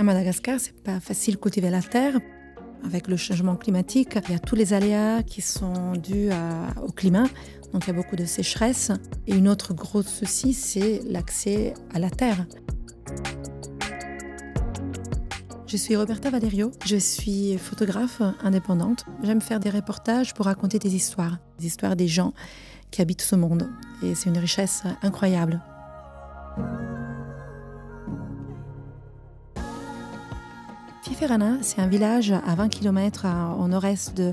À Madagascar, c'est pas facile de cultiver la terre. Avec le changement climatique, il y a tous les aléas qui sont dus au climat. Donc il y a beaucoup de sécheresse. Et une autre grosse souci, c'est l'accès à la terre. Je suis Roberta Valerio, je suis photographe indépendante. J'aime faire des reportages pour raconter des histoires des gens qui habitent ce monde. Et c'est une richesse incroyable. Fiferana, c'est un village à 20 km au nord-est de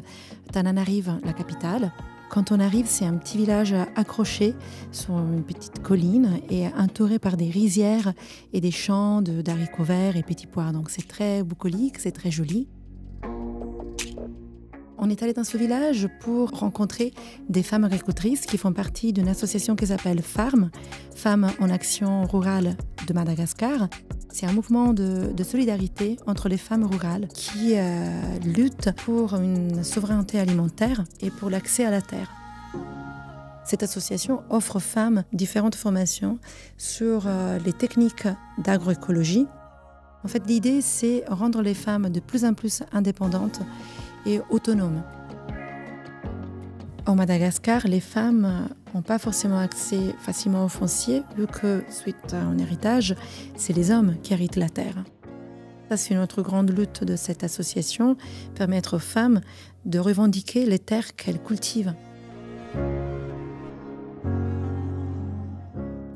Tananarive, la capitale. Quand on arrive, c'est un petit village accroché sur une petite colline et entouré par des rizières et des champs d'haricots verts et petits pois. Donc c'est très bucolique, c'est très joli. On est allé dans ce village pour rencontrer des femmes agricultrices qui font partie d'une association qui s'appelle FARM, Femmes en Action Rurale de Madagascar. C'est un mouvement de solidarité entre les femmes rurales qui luttent pour une souveraineté alimentaire et pour l'accès à la terre. Cette association offre aux femmes différentes formations sur les techniques d'agroécologie. En fait, l'idée, c'est rendre les femmes de plus en plus indépendantes et autonomes. Au Madagascar, les femmes n'ont pas forcément accès facilement au foncier, vu que, suite à un héritage, c'est les hommes qui héritent la terre. Ça, c'est une autre grande lutte de cette association, permettre aux femmes de revendiquer les terres qu'elles cultivent.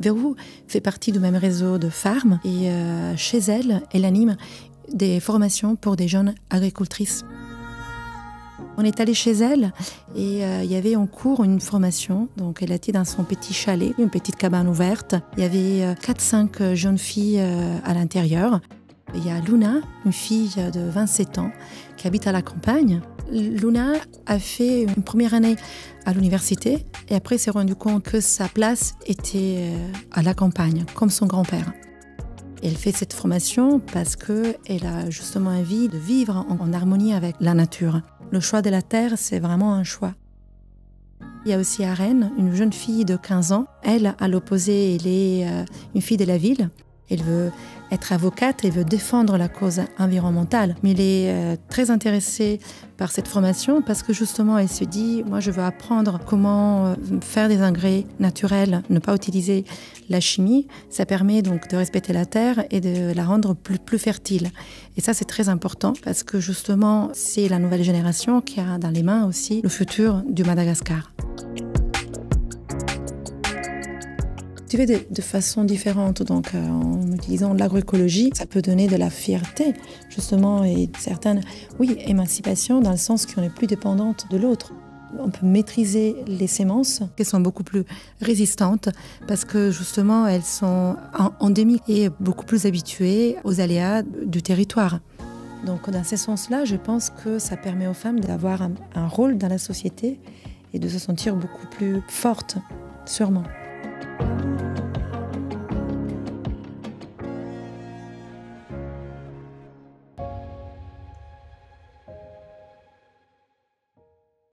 Verrou fait partie du même réseau de femmes et chez elle anime des formations pour des jeunes agricultrices. On est allé chez elle et il y avait en cours une formation. Donc elle était dans son petit chalet, une petite cabane ouverte. Il y avait 4-5 jeunes filles à l'intérieur. Il y a Luna, une fille de 27 ans qui habite à la campagne. Luna a fait une première année à l'université et après s'est rendu compte que sa place était à la campagne, comme son grand-père. Elle fait cette formation parce qu'elle a justement envie de vivre en harmonie avec la nature. Le choix de la terre, c'est vraiment un choix. Il y a aussi Arène, une jeune fille de 15 ans. Elle, à l'opposé, elle est une fille de la ville. Elle veut être avocate, elle veut défendre la cause environnementale. Mais elle est très intéressée par cette formation parce que justement, elle se dit, moi je veux apprendre comment faire des engrais naturels, ne pas utiliser la chimie. Ça permet donc de respecter la terre et de la rendre plus fertile. Et ça, c'est très important parce que justement, c'est la nouvelle génération qui a dans les mains aussi le futur du Madagascar. Cultiver de façon différente, donc en utilisant l'agroécologie, ça peut donner de la fierté, justement, et certaines, émancipation, dans le sens qu'on n'est plus dépendante de l'autre. On peut maîtriser les semences, qui sont beaucoup plus résistantes, parce que justement, elles sont endémiques et beaucoup plus habituées aux aléas du territoire. Donc, dans ce sens-là, je pense que ça permet aux femmes d'avoir un rôle dans la société et de se sentir beaucoup plus fortes, sûrement.